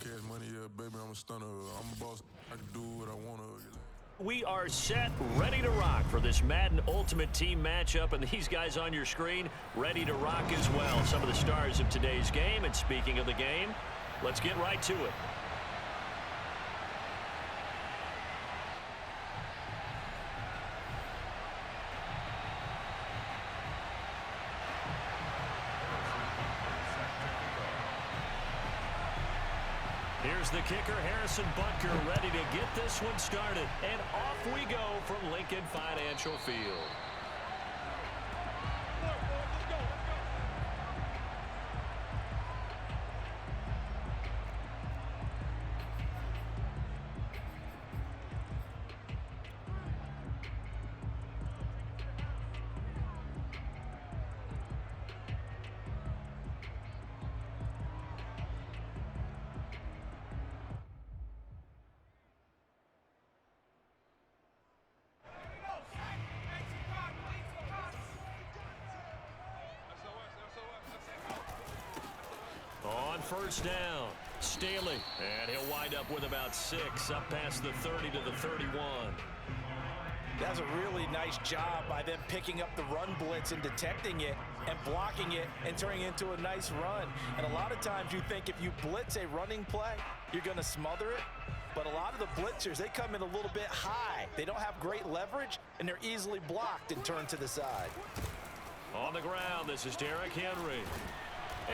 cash money, yeah, baby, I'm a stunner. I'm a boss. I can do what I want to. We are set, ready to rock for this Madden Ultimate Team matchup, and these guys on your screen ready to rock as well. Some of the stars of today's game, and speaking of the game, let's get right to it. Here's the kicker, Harrison Butker, ready to get this one started. And off we go from Lincoln Financial Field. On first down, Staley, and he'll wind up with about 6, up past the 30 to the 31. That's a really nice job by them picking up the run blitz and detecting it and blocking it and turning it into a nice run. And a lot of times you think if you blitz a running play, you're going to smother it. But a lot of the blitzers, they come in a little bit high. They don't have great leverage, and they're easily blocked and turned to the side. On the ground, this is Derrick Henry.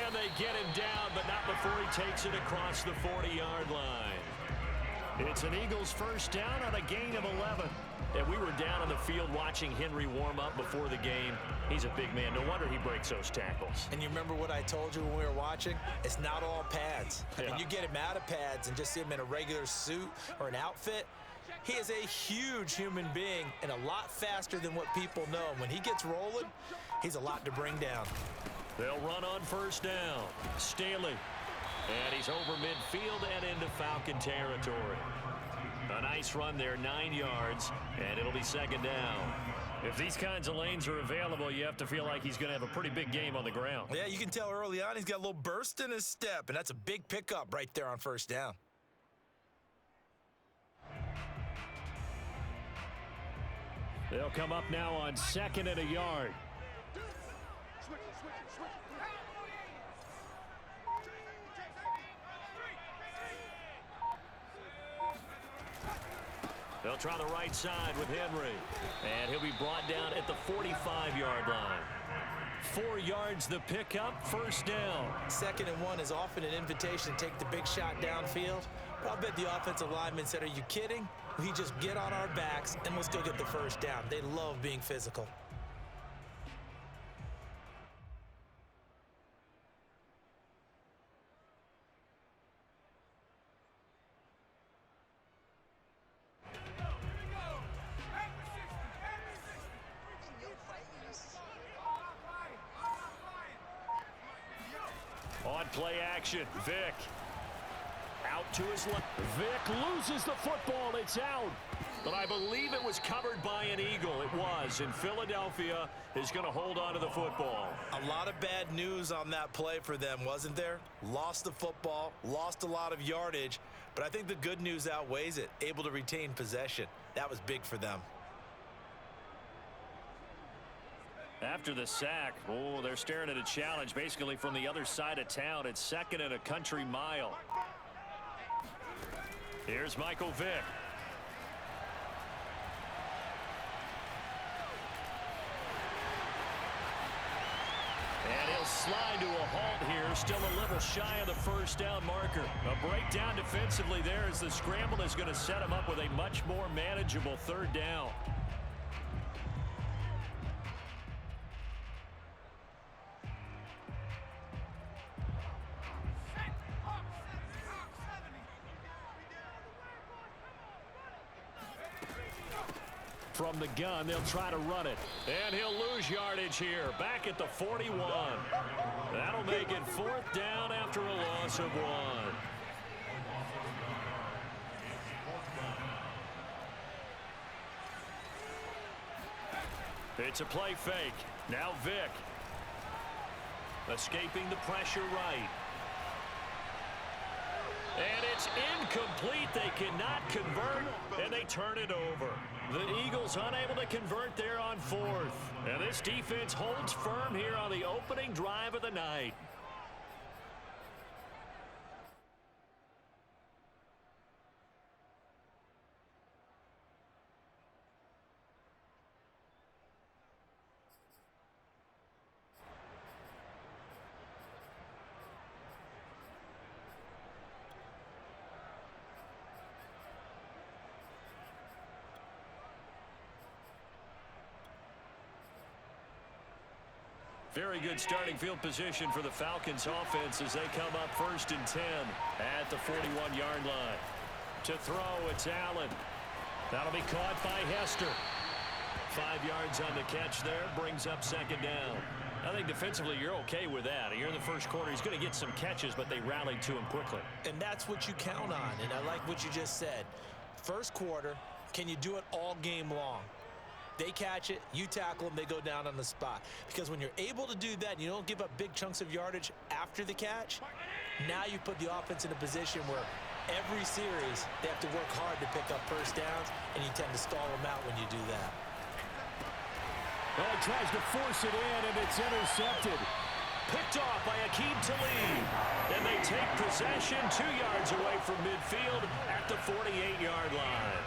And they get him down, but not before he takes it across the 40-yard line. It's an Eagles first down on a gain of 11. And we were down on the field watching Henry warm up before the game. He's a big man. No wonder he breaks those tackles. And you remember what I told you when we were watching? It's not all pads. I mean, you get him out of pads and just see him in a regular suit or an outfit. He is a huge human being and a lot faster than what people know. And when he gets rolling, he's a lot to bring down. They'll run on first down. Staley. And he's over midfield and into Falcon territory. A nice run there, 9 yards, and it'll be second down. If these kinds of lanes are available, you have to feel like he's going to have a pretty big game on the ground. Yeah, you can tell early on he's got a little burst in his step, and that's a big pickup right there on first down. They'll come up now on 2nd and a yard. They'll try the right side with Henry. And he'll be brought down at the 45-yard line. 4 yards the pickup, first down. 2nd and 1 is often an invitation to take the big shot downfield. But I'll bet the offensive lineman said, are you kidding? We just get on our backs and let's go get the first down. They love being physical. On play action, Vick. Out to his left. Vick loses the football. It's out. But I believe it was covered by an Eagle. It was. And Philadelphia is going to hold on to the football. A lot of bad news on that play for them, wasn't there? Lost the football, lost a lot of yardage. But I think the good news outweighs it. Able to retain possession. That was big for them. After the sack, they're staring at a challenge basically from the other side of town. It's 2nd and a country mile. Here's Michael Vick. And he'll slide to a halt here, still a little shy of the first down marker. A breakdown defensively there as the scramble is going to set him up with a much more manageable 3rd down. From the gun, they'll try to run it. And he'll lose yardage here. Back at the 41. That'll make it 4th down after a loss of 1. It's a play fake. Now Vick. Escaping the pressure right. And it's incomplete. They cannot convert, and they turn it over. The Eagles unable to convert there on fourth. And this defense holds firm here on the opening drive of the night. Very good starting field position for the Falcons offense as they come up 1st and 10 at the 41-yard line. To throw, it's Allen. That'll be caught by Hester. 5 yards on the catch there, brings up 2nd down. I think defensively you're okay with that. Here in the first quarter, he's going to get some catches, but they rallied to him quickly. And that's what you count on, and I like what you just said. First quarter, can you do it all game long? They catch it, you tackle them, they go down on the spot. Because when you're able to do that and you don't give up big chunks of yardage after the catch, now you put the offense in a position where every series they have to work hard to pick up first downs, and you tend to stall them out when you do that. Well, he tries to force it in, and it's intercepted. Picked off by Akeem Talib. And they take possession 2 yards away from midfield at the 48-yard line.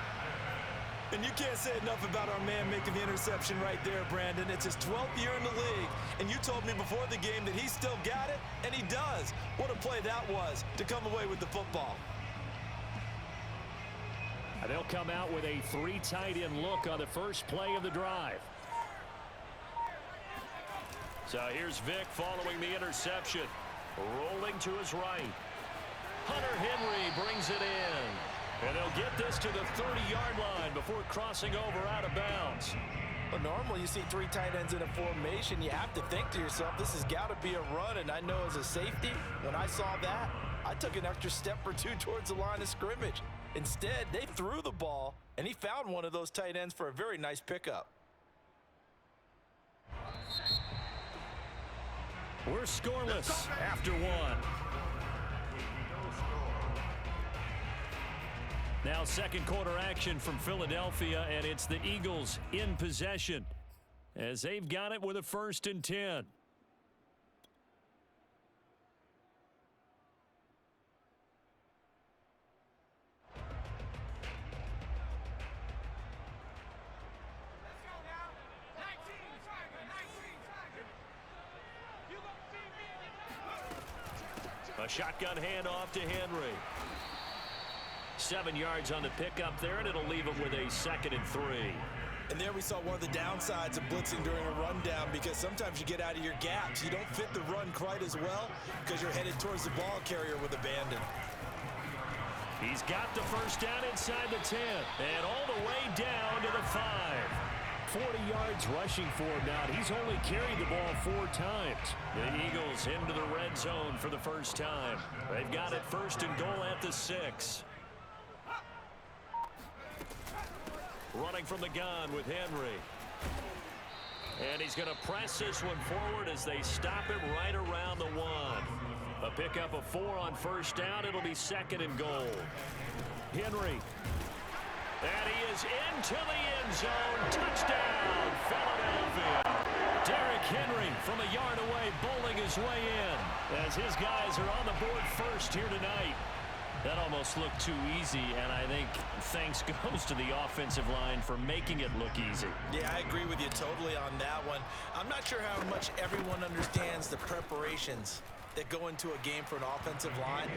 And you can't say enough about our man making the interception right there, Brandon. It's his 12th year in the league, and you told me before the game that he still got it, and he does. What a play that was to come away with the football. And they'll come out with a 3 tight end look on the first play of the drive. So here's Vick following the interception. Rolling to his right. Hunter Henry brings it in. And they'll get this to the 30-yard line before crossing over out of bounds. Well, normally you see 3 tight ends in a formation. You have to think to yourself, this has got to be a run. And I know as a safety, when I saw that, I took an extra step or 2 towards the line of scrimmage. Instead, they threw the ball, and he found one of those tight ends for a very nice pickup. We're scoreless after 1. Now second quarter action from Philadelphia, and it's the Eagles in possession as they've got it with a 1st and 10. A shotgun handoff to Henry. 7 yards on the pickup there, and it'll leave him with a 2nd and 3. And there we saw one of the downsides of blitzing during a rundown, because sometimes you get out of your gaps. You don't fit the run quite as well because you're headed towards the ball carrier with abandon. He's got the first down inside the 10 and all the way down to the 5. 40 yards rushing for him now. He's only carried the ball 4 times. The Eagles into the red zone for the first time. They've got it 1st and goal at the 6. Running from the gun with Henry. And he's going to press this one forward as they stop it right around the 1. A pickup of 4 on first down. It'll be 2nd and goal. Henry. And he is into the end zone. Touchdown, Philadelphia. Derrick Henry from a yard away, bowling his way in as his guys are on the board first here tonight. That almost looked too easy, and I think thanks goes to the offensive line for making it look easy. Yeah, I agree with you totally on that one. I'm not sure how much everyone understands the preparations that go into a game for an offensive line,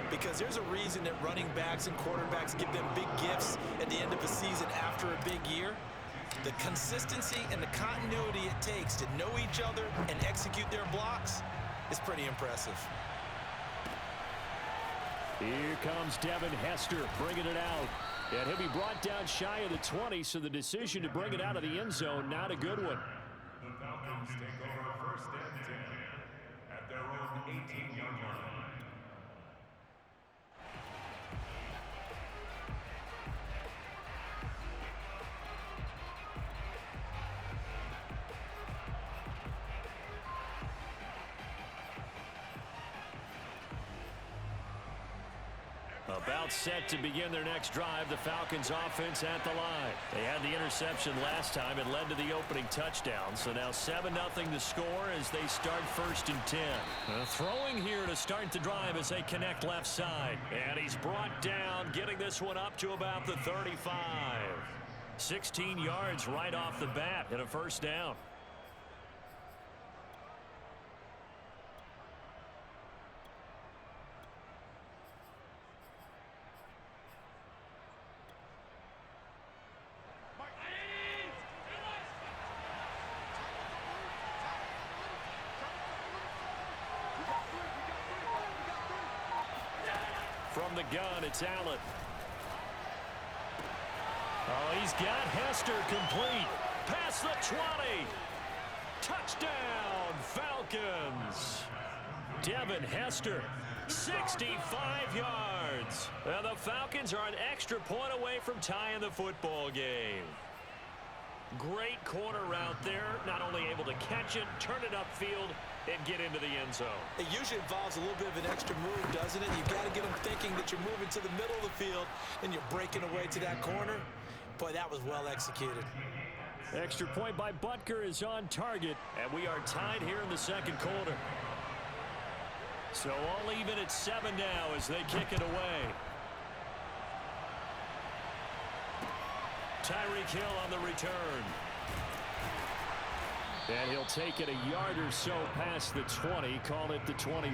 because there's a reason that running backs and quarterbacks give them big gifts at the end of a season after a big year. The consistency and the continuity it takes to know each other and execute their blocks is pretty impressive. Here comes Devin Hester bringing it out. And he'll be brought down shy of the 20, so the decision to bring it out of the end zone, not a good one. The Falcons take over 1st and 10 at their own 18-yard line. About set to begin their next drive. The Falcons offense at the line. They had the interception last time. It led to the opening touchdown. So now 7-0 the score as they start 1st and 10. Throwing here to start the drive as they connect left side. And he's brought down, getting this one up to about the 35. 16 yards right off the bat and a 1st down. From the gun, it's Allen. Oh, he's got Hester complete. Past the 20. Touchdown, Falcons. Devin Hester, 65 yards. And the Falcons are an extra point away from tying the football game. Great corner route there. Not only able to catch it, turn it upfield, and get into the end zone. It usually involves a little bit of an extra move, doesn't it? You've got to get them thinking that you're moving to the middle of the field and you're breaking away to that corner. Boy, that was well executed. Extra point by Butker is on target, and we are tied here in the 2nd quarter. So all even at 7 now as they kick it away. Tyreek Hill on the return. And he'll take it a yard or so past the 20, call it the 21.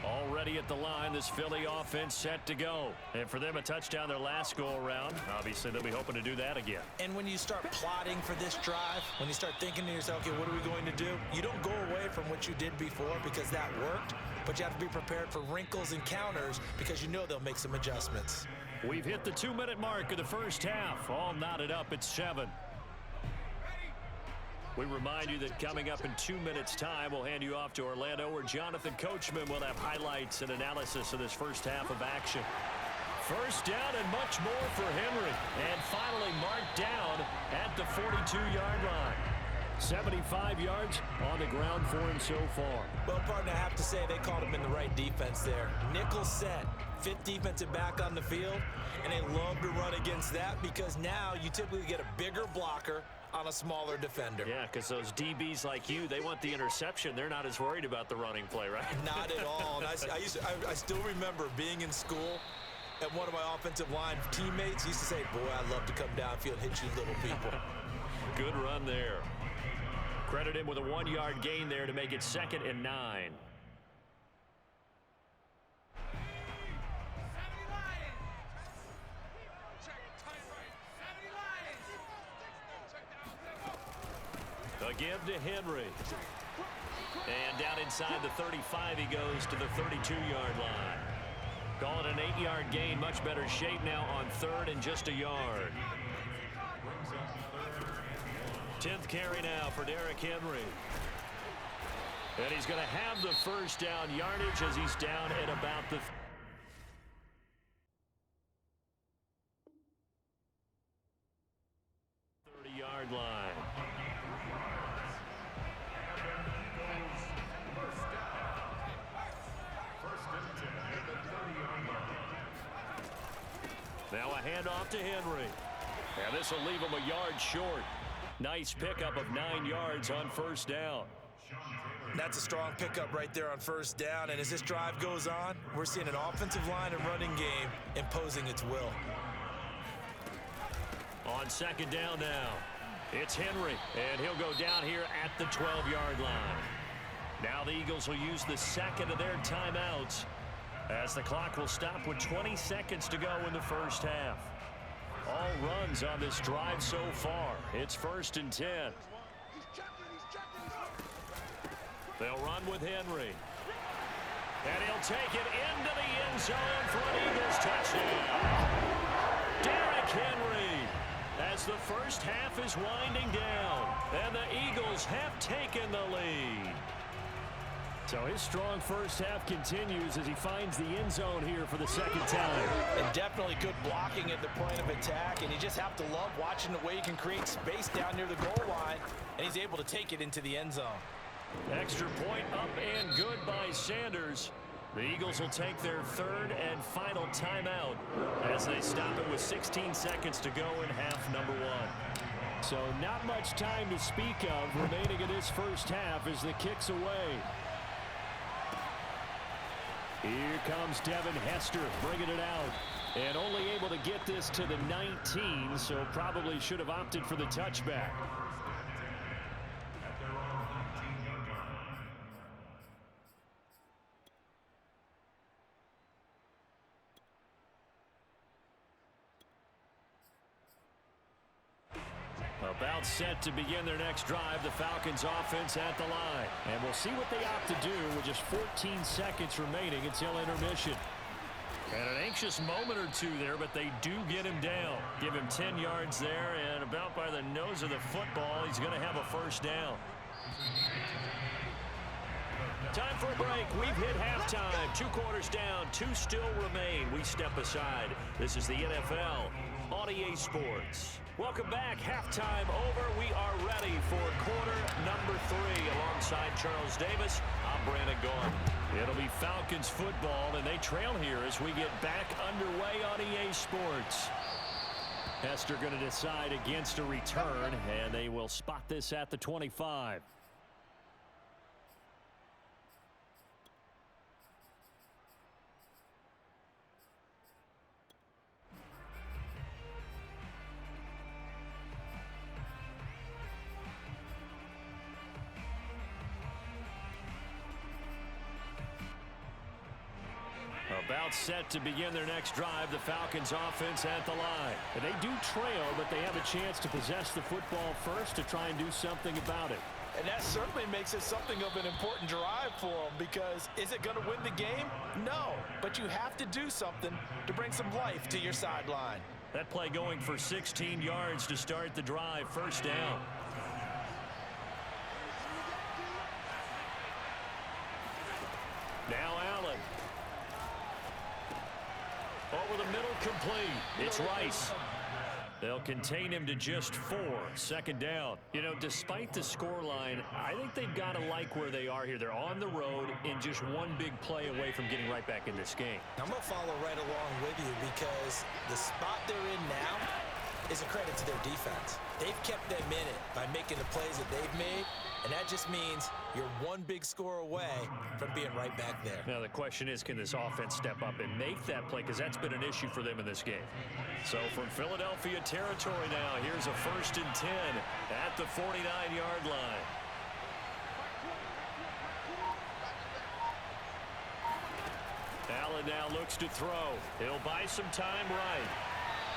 Already at the line, this Philly offense set to go. And for them, a touchdown their last go-around. Obviously, they'll be hoping to do that again. And when you start plotting for this drive, when you start thinking to yourself, okay, what are we going to do? You don't go away from what you did before because that worked, but you have to be prepared for wrinkles and counters because you know they'll make some adjustments. We've hit the 2-minute mark of the 1st half. All knotted up at 7. We remind you that coming up in 2 minutes' time, we'll hand you off to Orlando, where Jonathan Coachman will have highlights and analysis of this 1st half of action. 1st down and much more for Henry. And finally marked down at the 42-yard line. 75 yards on the ground for him so far. Well, partner, I have to say they called him in the right defense there. Nickel set, 5th defensive back on the field, and they love to run against that because now you typically get a bigger blocker on a smaller defender. Yeah, because those DBs like you, they want the interception. They're not as worried about the running play, right? Not at all. And I still remember being in school, and one of my offensive line teammates used to say, boy, I'd love to come downfield and hit you little people. Good run there. Credit him with a 1-yard gain there to make it 2nd and 9. A give to Henry. And down inside the 35 he goes to the 32-yard line. Call it an 8-yard gain. Much better shape now on 3rd and just a yard. 10th carry now for Derrick Henry. And he's going to have the 1st down yardage as he's down at about the 30-yard line. Now a handoff to Henry. And this will leave him a yard short. Nice pickup of 9 yards on 1st down. That's a strong pickup right there on 1st down. And as this drive goes on, we're seeing an offensive line and running game imposing its will. On 2nd down now, it's Henry. And he'll go down here at the 12-yard line. Now the Eagles will use the 2nd of their timeouts, as the clock will stop with 20 seconds to go in the 1st half. All runs on this drive so far. It's 1st and 10. They'll run with Henry. And he'll take it into the end zone for an Eagles touchdown. Derrick Henry, as the 1st half is winding down, and the Eagles have taken the lead. So his strong 1st half continues as he finds the end zone here for the 2nd time. And Definitely good blocking at the point of attack, and you just have to love watching the way he can create space down near the goal line, and he's able to take it into the end zone. Extra point up and good by Sanders. The Eagles will take their third and final timeout as they stop it with 16 seconds to go in half number one. So not much time to speak of remaining in this first half as the kick's away. Here comes Devin Hester bringing it out. And only able to get this to the 19, so probably should have opted for the touchback. About set to begin their next drive, the Falcons offense at the line. And we'll see what they opt to do with just 14 seconds remaining until intermission. And an anxious moment or two there, but they do get him down. Give him 10 yards there, and about by the nose of the football, he's going to have a first down. Time for a break. We've hit halftime. 2 quarters down, 2 still remain. We step aside. This is the NFL on EA Sports. Welcome back. Halftime over. We are ready for quarter number 3. Alongside Charles Davis, I'm Brandon Gordon. It'll be Falcons football, and they trail here as we get back underway on EA Sports. Hester going to decide against a return, and they will spot this at the 25. About set to begin their next drive, the Falcons offense at the line. And they do trail, but they have a chance to possess the football first to try and do something about it. And that certainly makes it something of an important drive for them, because is it going to win the game? No, but you have to do something to bring some life to your sideline. That play going for 16 yards to start the drive. First down. Now Allen. Over the middle, complete. It's Rice. They'll contain him to just 4. Second down. You know, despite the scoreline, I think they've got to like where they are here. They're on the road and just one big play away from getting right back in this game. I'm going to follow right along with you, because the spot they're in now is a credit to their defense. They've kept them in it by making the plays that they've made, and that just means you're one big score away from being right back there. Now the question is, can this offense step up and make that play, because that's been an issue for them in this game. So from Philadelphia territory now, here's a 1st and 10 at the 49-yard line. Allen now looks to throw. He'll buy some time right.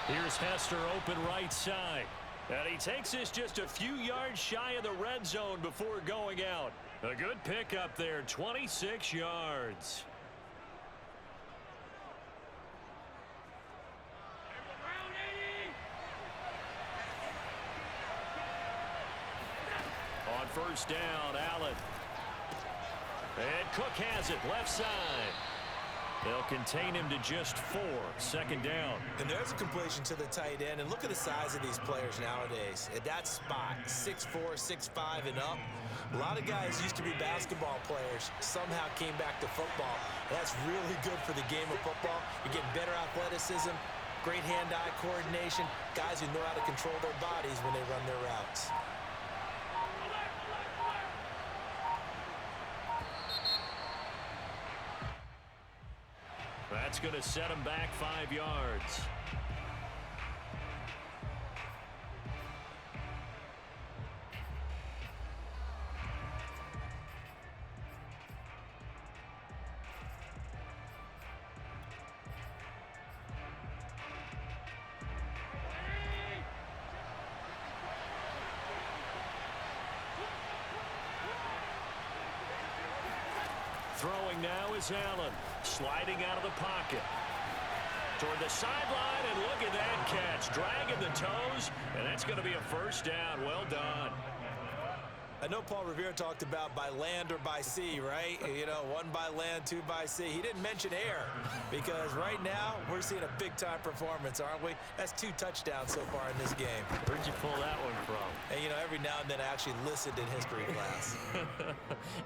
Here's Hester open right side. And he takes this just a few yards shy of the red zone before going out. A good pickup there, 26 yards. On first down, Allen. And Cook has it, left side. They'll contain him to just 4. Second down. And there's a completion to the tight end. And look at the size of these players nowadays. At that spot, 6'4", 6'5", and up. A lot of guys used to be basketball players, somehow came back to football. And that's really good for the game of football. You're getting better athleticism, great hand-eye coordination, guys who know how to control their bodies when they run their routes. That's going to set him back 5 yards. Throwing now is Allen, sliding out of the pocket. Toward the sideline, and look at that catch. Dragging the toes, and that's going to be a first down. Well done. I know Paul Revere talked about by land or by sea, right? You know, one by land, two by sea. He didn't mention air because right now we're seeing a big-time performance, aren't we? That's 2 touchdowns so far in this game. Where'd you pull that one from? And, you know, every now and then I actually listened in history class.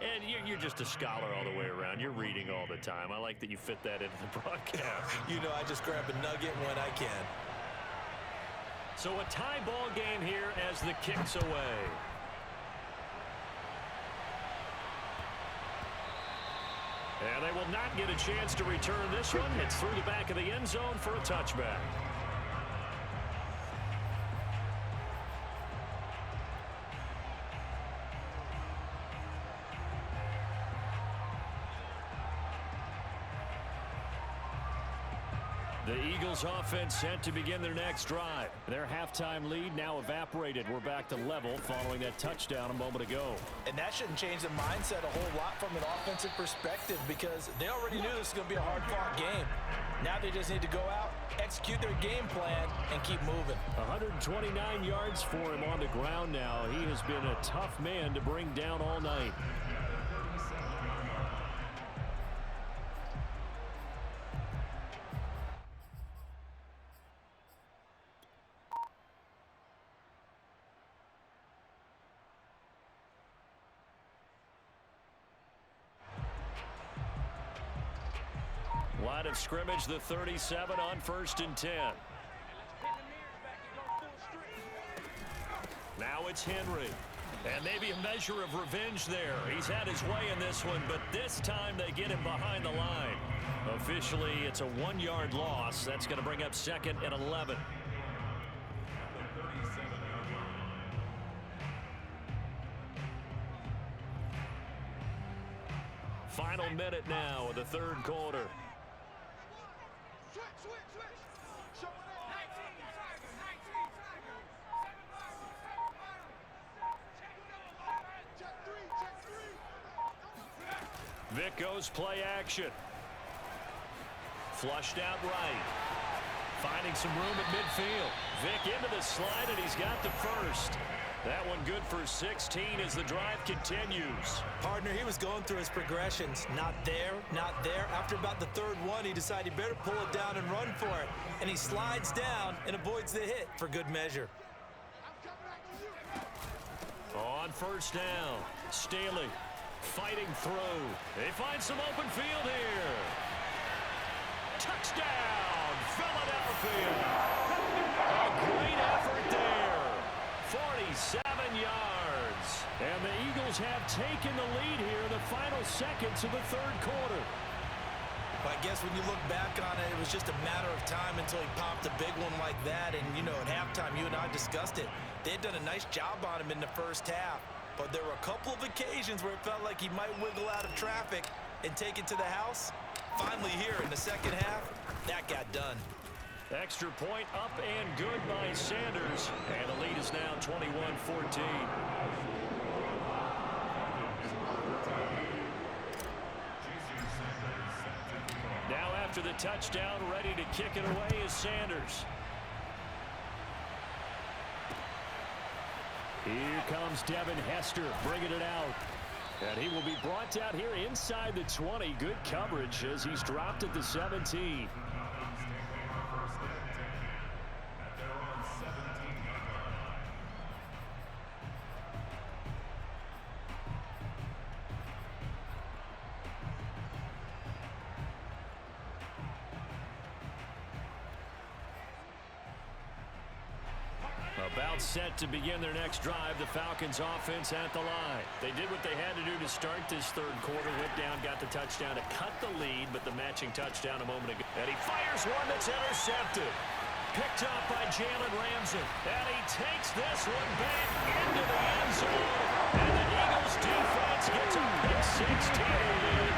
And you're just a scholar all the way around. You're reading all the time. I like that you fit that into the broadcast. You know, I just grab a nugget when I can. So a tie ball game here as the kick's away. And they will not get a chance to return this one. It's through the back of the end zone for a touchback. The Eagles offense set to begin their next drive. Their halftime lead now evaporated. We're back to level following that touchdown a moment ago. And that shouldn't change the mindset a whole lot from an offensive perspective because they already knew this was going to be a hard-fought game. Now they just need to go out, execute their game plan, and keep moving. 129 yards for him on the ground now. He has been a tough man to bring down all night. Line of scrimmage, the 37 on 1st and 10. Now it's Henry. And maybe a measure of revenge there. He's had his way in this one, but this time they get him behind the line. Officially, it's a 1-yard loss. That's going to bring up 2nd and 11. Final minute now of the 3rd quarter. Vic goes play action. Flushed out right. Finding some room at midfield. Vic into the slide, and he's got the first. That one good for 16 as the drive continues. Partner, he was going through his progressions. Not there, not there. After about the 3rd one, he decided he better pull it down and run for it. And he slides down and avoids the hit for good measure. On 1st down, Staley fighting through. They find some open field here. Touchdown, Philadelphia. A great effort there. 47 yards. And the Eagles have taken the lead here in the final seconds of the 3rd quarter. Well, I guess when you look back on it, it was just a matter of time until he popped a big one like that. And, you know, at halftime, you and I discussed it. They had done a nice job on him in the 1st half. But there were a couple of occasions where it felt like he might wiggle out of traffic and take it to the house. Finally here in the 2nd half, that got done. Extra point up and good by Sanders. And the lead is now 21-14. Now after the touchdown, ready to kick it away is Sanders. Here comes Devin Hester bringing it out. And he will be brought out here inside the 20. Good coverage as he's dropped at the 17. About set to begin their next drive. The Falcons offense at the line. They did what they had to do to start this 3rd quarter. Went down, got the touchdown to cut the lead, but the matching touchdown a moment ago. And he fires one that's intercepted. Picked up by Jalen Ramsey. And he takes this one back into the end zone. And the Eagles defense gets a big 16 lead.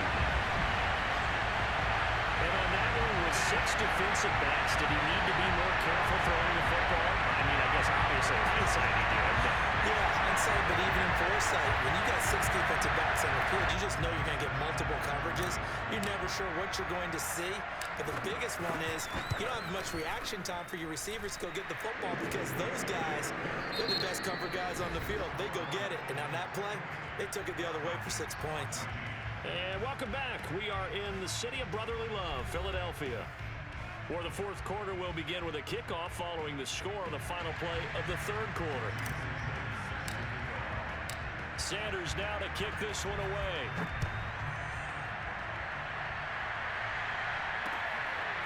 And on that one with 6 defensive backs, did he need to be more careful throwing the football? I mean, I guess obviously in hindsight he did, but Yeah, inside, but even in foresight, when you got 6 defensive backs on the field, you just know you're going to get multiple coverages. You're never sure what you're going to see. But the biggest one is you don't have much reaction time for your receivers to go get the football because those guys, they're the best cover guys on the field. They go get it. And on that play, they took it the other way for 6 points. And welcome back. We are in the city of brotherly love, Philadelphia. For the fourth quarter, we'll begin with a kickoff following the score on the final play of the third quarter. Sanders now to kick this one away.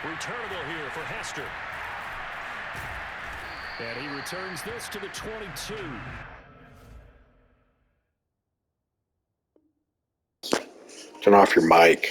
Returnable here for Hester. And he returns this to the 22. Turn off your mic.